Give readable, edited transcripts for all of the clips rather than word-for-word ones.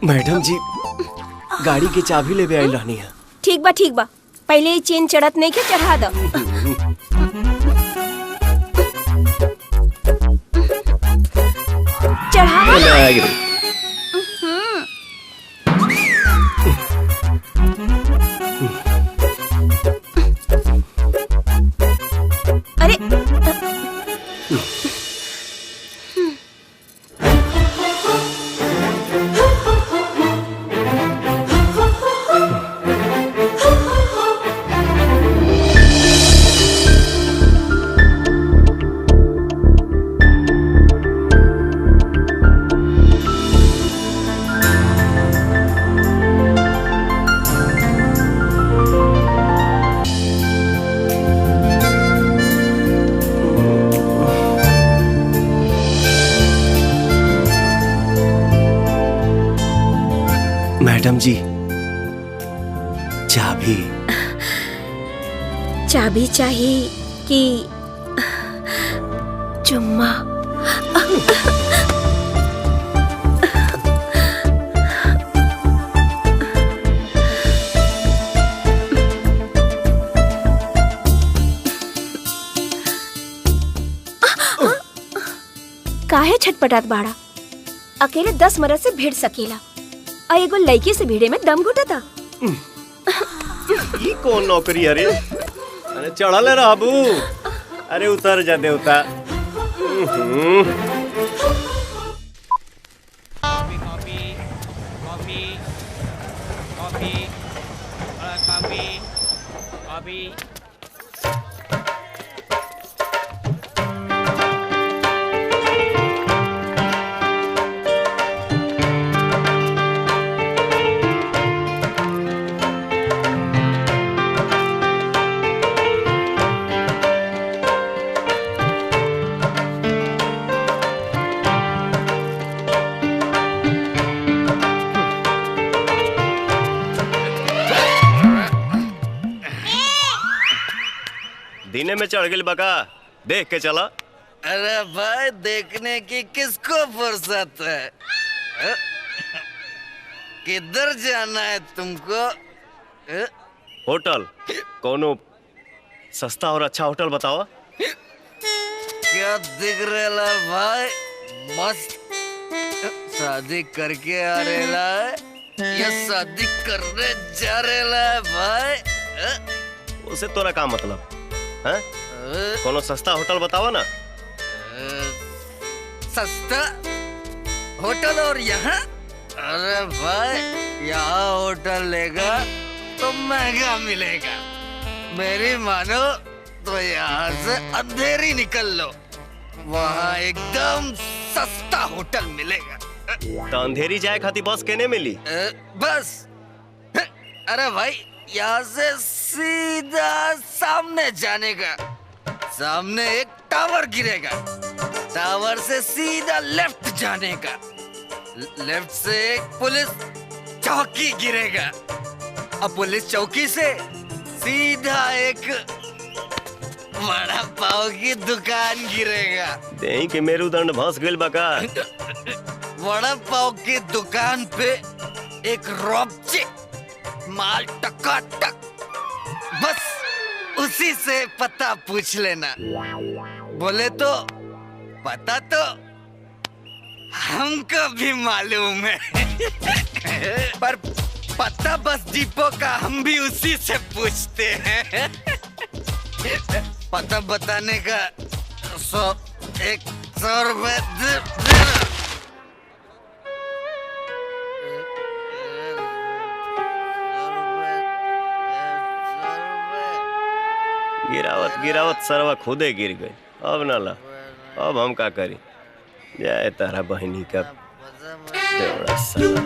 Madam जी गाड़ी की चाबी ले आई रहनी है। ठीक बा पहले ही चेन चढ़त नहीं के चढ़ा दो। चढ़ा अरे मैडम जी चाबी चाबी चाहिए कि चुम्मा? काहे छटपटात बाड़ा? अकेले 10 मरद से भिड़ सकेला और एगो लड़की से भिड़े में दम घुटता। ये कौन नौकरी अरे? अरे चढ़ल है रहबू। अरे उतर जा देवता। दीने में चढ़ गई बका, देख के चला। अरे भाई देखने की किसको फुर्सत है? किधर जाना है तुमको? होटल कोनो सस्ता और अच्छा होटल बताओ। क्या दिख रहा भाई? मस्त शादी करके आ रहा है या शादी करने जा रहा है भाई? उसे तोरा का मतलब है? कोनो सस्ता होटल बताओ ना। सस्ता होटल और यहाँ? अरे भाई यहाँ होटल लेगा तो महंगा मिलेगा। मेरी मानो तो यहाँ से अंधेरी निकल लो, वहाँ एकदम सस्ता होटल मिलेगा। तो अंधेरी जाए खाती बस केने मिली? बस अरे भाई यहाँ से सीधा सामने जाने का, सामने एक टावर गिरेगा, टावर से सीधा लेफ्ट जाने का, लेफ्ट से एक पुलिस चौकी गिरेगा, अब पुलिस चौकी से सीधा एक वड़ा पाव की दुकान गिरेगा। देही के मेरुदंड भस गइल बका। वड़ा पाव की दुकान पे एक रॉबची माल टकाटक, बस उसी से पता पूछ लेना। बोले तो पता तो हमको भी मालूम है पर पता बस डिपो का हम भी उसी से पूछते हैं। पता बताने का 100 रुपए देना। गिरावत सरवा खुदे गिर गई। अब ना ला, अब हम का करी? जाए तारा बहनी का देवड़ा साला।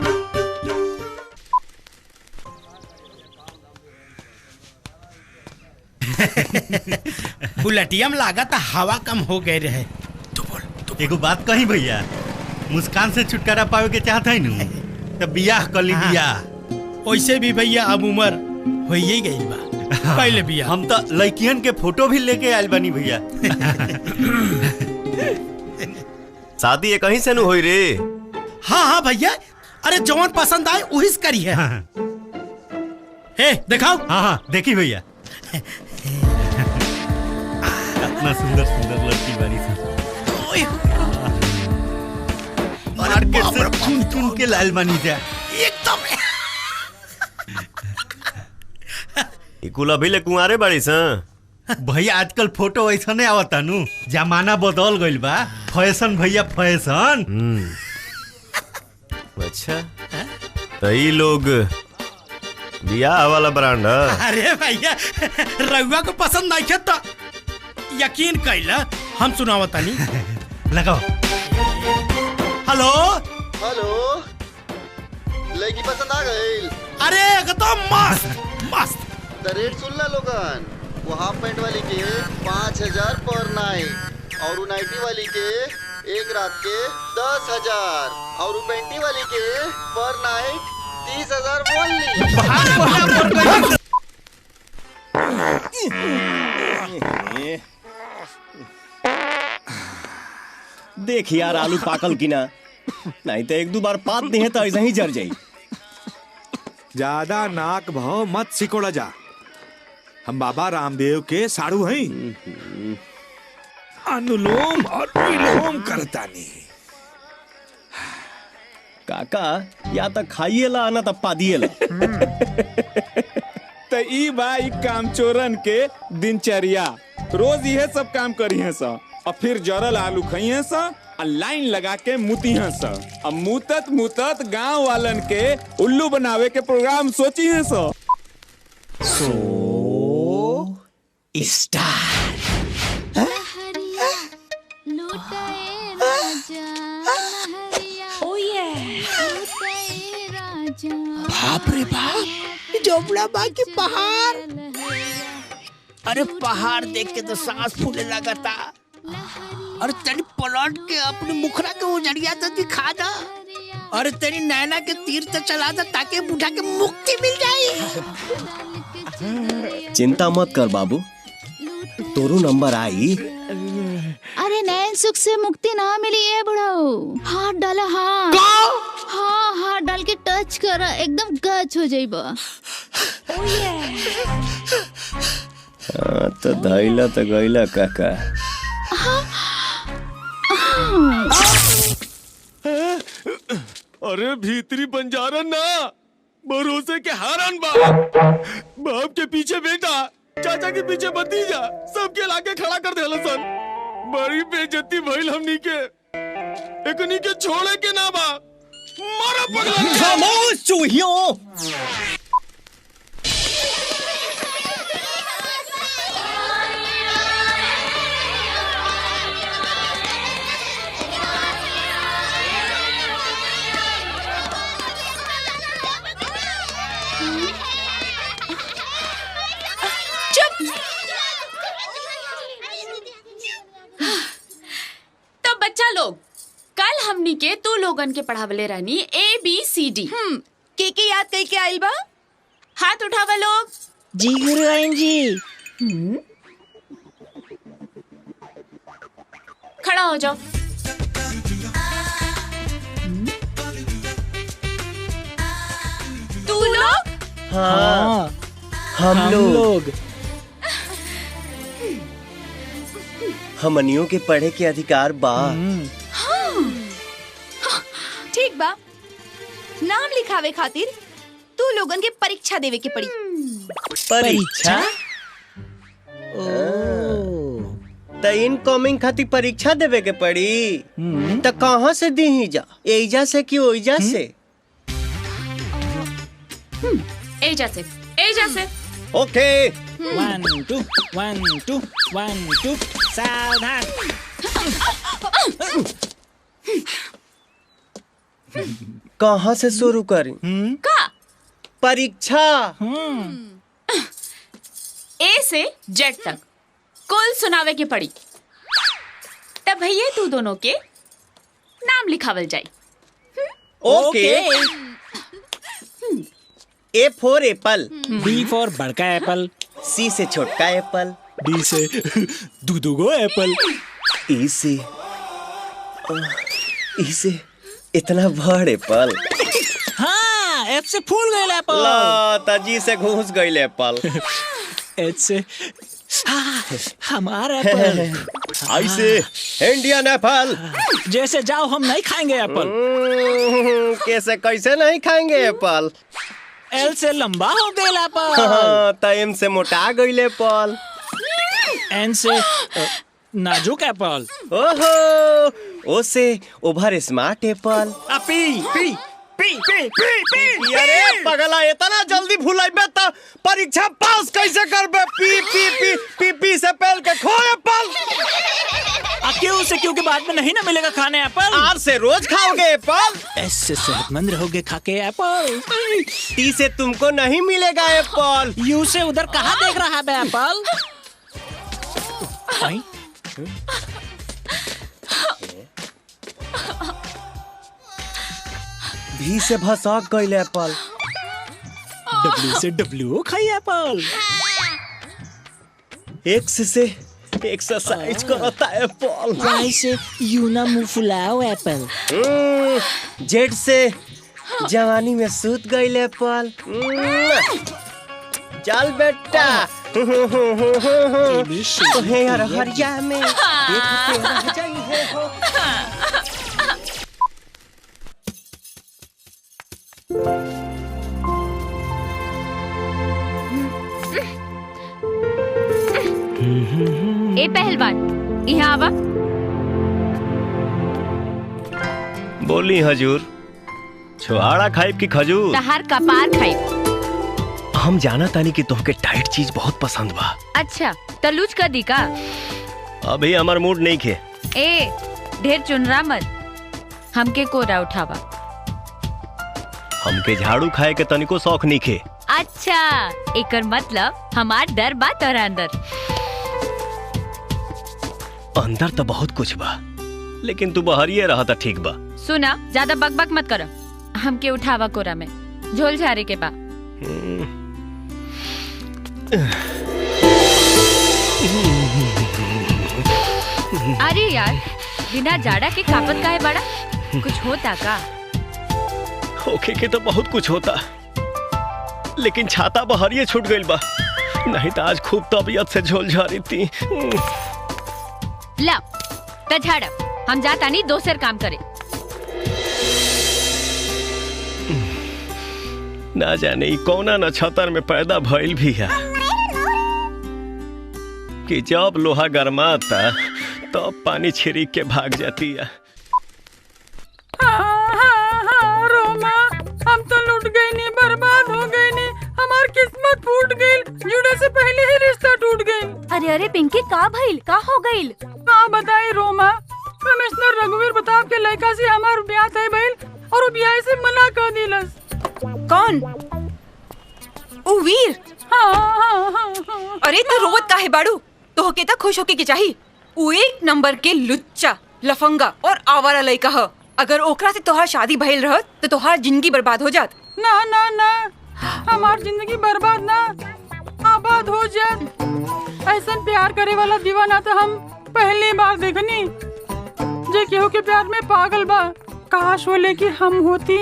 बुलेटियम लागत हवा कम हो गए रहे। तू बोल। एगो बात कही भैया, मुस्कान से छुटकारा पावे के चाहत है नु तो बियाह कर ली। बियाह वैसे भी भैया अब उम्र हो ही गई बा, पहले बियाह। हम तो लड़कियन के फोटो भी लेके आयल बनी भैया। शादी ये कहीं से नु होई रे? हाँ हाँ भैया, अरे जवान पसंद आए वही से करी है। हाँ हे दिखाओ। हाँ हाँ देखी भैया कितना सुंदर सुंदर लड़की बारी सी। मार्केट से चुन चुन के लाल बनी जा एकदम। कुल अभी ले कुंवारे बाड़ी सा। भैया आजकल फोटो ऐसा नहीं आवता नु, जमाना बदल गइल बा। फैशन भैया फैशन। अच्छा तो ये लोग बियाह वाला ब्रांड है। अरे भैया रउआ को पसंद नहीं है तो यकीन कैला हम सुनावता नहीं। लगाओ। हेलो हेलो, लड़की पसंद आ गई? अरे एकदम मस्त मस्त। तो रेट सुन ला लोगन, वो हाफ पैंट वाली के 5000 पर नाइट, और वो नाइटी वाली के एक रात के 10,000, और वो पैंटी वाली के पर नाइट 30,000 बोल ली। देख यार आलू पाकल की ना, नहीं तो एक दो बार पात नहीं है तो ऐसा ही जर जाई। ज्यादा नाक भाव मत सिकोड़ा जा, हम बाबा रामदेव के साड़ू हैं। अनुलोम और विलोम करता नहीं। काका या तो खाइए ला ना तो पादिए ला। तो ई भाई कामचोरन के दिनचर्या, रोज यह सब काम करी है सा, और फिर जरल आलू खाई है सा, और लाइन लगा के मुती है सा, और मुतत मुतत गांव वालन के उल्लू बनावे के प्रोग्राम सोची है सा। बाप रे बाप, जोबड़ा बाकी पहाड़। अरे पहाड़ देख के तो सांस फूले लगता। अरे तेरी पलट के अपने मुखरा के उजड़िया तो दिखा दा। अरे तेरी नैना के तीर तो चला दा ताकि बूढ़ा के मुक्ति मिल जाए। चिंता मत कर बाबू, तोरू नंबर आई। अरे नैन सुख से मुक्ति ना मिली है बुढ़ाओ। हाथ डाला, हाथ। हाँ हाथ डाल के टच कर, एकदम गच हो जाइबा। हाँ तो धैला तो गैला काका। अरे भीतरी बंजारा ना, भरोसे के हारन बाप के पीछे बेटा, चाचा के पीछे भतीजा, सबके लाके खड़ा कर देला सन। बड़ी बेइज्जती भइल हमनी के, एकनी के छोड़े के ना बा। मारा पगला। खामोश चूहियों। तो बच्चा लोग, कल हमनी के तू लोगन के पढ़ावले रहनी ABCD। के याद कई के आइल बा? हाथ उठावा लोग। जी गुरुआइन जी। खड़ा हो जाओ। तू लोग? हाँ हम लोग। हमनियों के पढ़े के अधिकार बा। ठीक बा, नाम लिखावे खातिर तू लोगन के परीक्षा देवे के पड़ी। परीक्षा? तो इनकमिंग खातिर परीक्षा देवे के पड़ी। तो कहाँ से दी जा? एजा से कि ओइजा से? एजा से, एजा से। ओके। 1 2 1 2 1 2 सावधान। कहाँ से शुरू करें? का? परीक्षा। A से Z तक कुल सुनावे के पड़ी। तब भैया तू दोनों के नाम लिखावल जाए। ओके। A for Apple, B for बड़का एप्पल, C से छोटका एप्पल, D से दूगो एप्पल, E से इतना बड़ एप्पल, एच से फूल गए एप्पल। ला तजी से घुस गई एप्पल। एच से हमारा एप्पल। ऐसे इंडियन एप्पल। जैसे जाओ हम नहीं खाएंगे एप्पल। कैसे कैसे नहीं खाएंगे एप्पल? एल से लंबा हो गए एप्पल। टाइम से मोटा गई एप्पल। एन से नाजुक एप्पल। ओहो, ओ से ओवर स्मार्ट एप्पल। पी पी पी पी पी पी। अरे पगला इतना जल्दी भुलाइबे त परीक्षा पास कैसे करबे? पी पी पी पी पी से पहल के खो एप्पल। क्यों से क्योंकि बाद में नहीं ना मिलेगा खाने एप्पल। आर से रोज खाओगे एप्पल। एस से सेहतमंद रहोगे खा के एप्पल। टी से तुमको नहीं मिलेगा एप्पल। यू से उधर कहाँ देख रहा है एप्पल? भी से भसक गई एप्पल। डब्ल्यू से डब्ल्यू खाई एप्पल। एक्स से एक्सरसाइज करता एप्पल। वाई से यूना मुंह फुलाओ एप्पल। जेड से जवानी में सूत गई एप्पल। चल बेटा यार हरिया में देखते रह जाइए हो। ए पहलवान यहाँ आवा। बोली हजूर, छुआड़ा खाइब की खजूर? तहार कपार खाइब। हम जाना तानी कि तुमके टाइट चीज बहुत पसंद बा। अच्छा तलूच कर दी का? अभी हमार मूड नहीं खे। ए ढेर चुनरा मत, हमके कोरा उठावा। हमके झाड़ू खाए के तनिको शौक नहीं खे। अच्छा एकर मतलब हमार डर बा तोरा अंदर। अंदर तो बहुत कुछ बा, लेकिन तू बहरिए रहा था ठीक बा। सुना ज्यादा बकबक मत करो, हमके उठावा कोरा में, झोल झारे के बा। अरे यार बिना जाड़ा के कापत काहे बड़ा? कुछ होता का? होके के तो बहुत कुछ होता, लेकिन छाता बहरिए छूट गइल बा, नहीं तो आज खूब तबीयत से झोल झारी थी। ला त झाड़ा, हम जाता नहीं दोसर काम करे। ना जाने ई कौना नक्षत्र में पैदा भइल भी है कि जब लोहा गरमाता तब पानी छिड़क के भाग जाती है। रोमा, हम तो लूट गए नी, बर्बाद हो गए नी, हमार किस्मत फूट गई, जुड़े से पहले ही रिश्ता टूट गई। अरे अरे पिंकी का भइल, का हो गइल? का बताई रोमा, कमिश्नर रघुवीर प्रताप के लड़का से हमार ब्याह तय भइल और वो ब्याह से मना कर दिलस। कौन? ओ वीर। हाँ। अरे तू रोवत काहे बाड़ू? तोहके त खुश होके के चाही। उ एक नंबर के लुच्चा, लफंगा और आवारा लड़का ह। अगर ओकरा से तोहार शादी भइल रहत तो तोहार जिंदगी बर्बाद हो जात। ना ना ना, हमार जिंदगी बर्बाद ना, आबाद हो जात। ऐसा प्यार करे वाला दीवाना तो हम पहली बार देखनी। जे केहू के प्यार में पागल बा, काश वो लेके हम होती।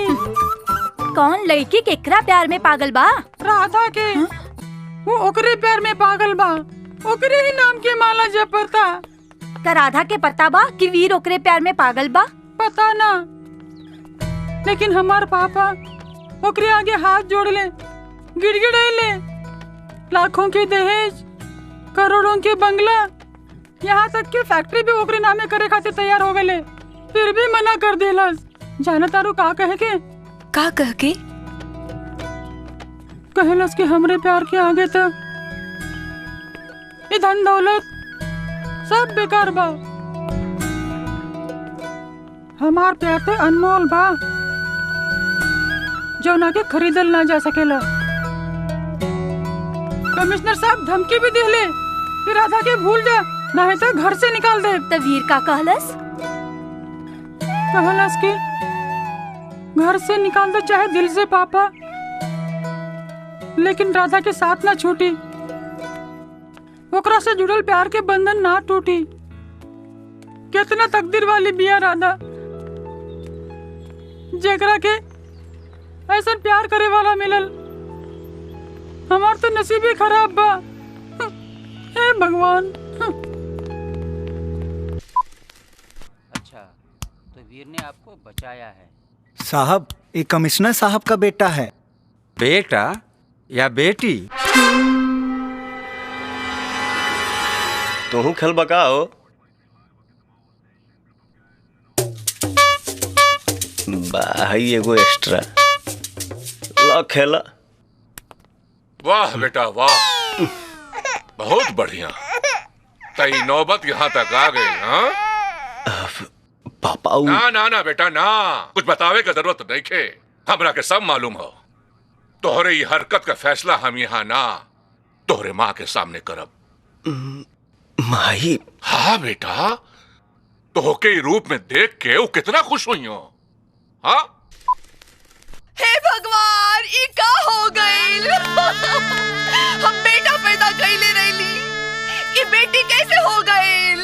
कौन लड़की केकरा प्यार में पागल बा? राधा के। वो ओकरे प्यार में पागल बा, ओकरे ही नाम के माला जपता। का राधा के पता बा कि वीर ओकरे प्यार में पागल बा? पता ना, लेकिन हमार पापा ओकरे आगे हाथ जोड़ ले, गिड़गिड़ाइले। लाखों के दहेज, करोड़ों के बंगला, यहाँ तक कि फैक्ट्री भी ओकरे नामे करे खातिर तैयार हो गए, फिर भी मना कर देलस। जाना तारू का कहे के? का कह के? कहलस कि हमरे प्यार के आगे तक ये धन दौलत सब बेकार बा, हमार प्यार तो अनमोल बा, जो ना के खरीदल ना जा सकेला। कमिश्नर साहब धमकी भी दिले कि राधा के भूल जा, नहीं तो घर से निकाल दे। तो वीर का कहलस? कहलस कि घर से निकाल दो चाहे दिल से पापा, लेकिन राधा के साथ ना छूटी, ओकरा से जुड़ल प्यार के बंधन ना टूटी। कितना तकदीर वाली बिया राधा, जेकरा के ऐसा प्यार करे वाला मिलल। हमार तो नसीब ही खराब बा। हे भगवान। अच्छा, तो वीर ने आपको बचाया है। साहब, ये कमिश्नर साहब का बेटा है। बेटा या बेटी? तू खेल बकाओ। भाई एगो एक्स्ट्रा ला खेला। वाह बेटा वाह, बहुत बढ़िया। तई नौबत यहाँ तक आ गई। हाँ पापा ना ना ना बेटा ना, कुछ बतावे का जरूरत नहीं खे, हमरा के सब मालूम हो। तोहरे ये हरकत का फैसला हम यहाँ ना तोहरे माँ के सामने करब। माही? हाँ बेटा, तोहके रूप में देख के वो कितना खुश हुई हो। हाँ हे भगवान, ये का हो गइल? हम बेटा पैदा कइले रही, ये बेटी कैसे हो गइल?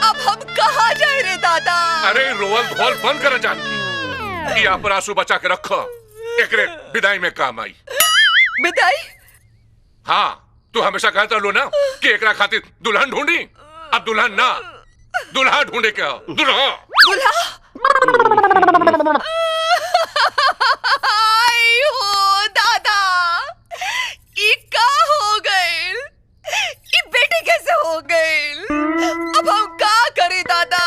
अब हम कहाँ जाए रे दादा? अरे रोवल धोल बंद कर जानकी, यहाँ पर आंसू बचा के रखो, एकरे विदाई में काम आई। विदाई? हाँ, तू हमेशा कहता लो ना कि एकरा खातिर दुल्हन ढूंढी, अब दुल्हन ना दुल्हा ढूंढे क्या? दुल्हा आई हो दादा, ये का हो गइल? ये बेटी कैसे हो गइल? अब हम का करें दादा?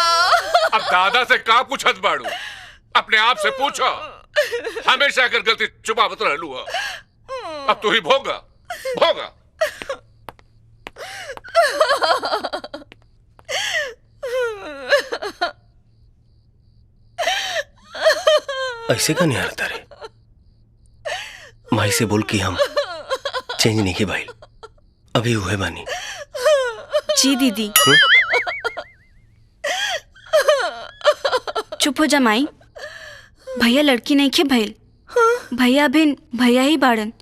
अब दादा से का पूछत बाड़ू? अपने आप से पूछो। हमेशा अगर गलती छुपावत रहलू हो, अब तू ही भोगा भोगा। ऐसे का नहीं हारता रे? माई से बोल कि हम चेंज नहीं की भाई, अभी हुए बानी। जी दीदी। चुप हो जा माई, भैया लड़की नहीं खे भइल, भैया बिन भैया ही बाड़न।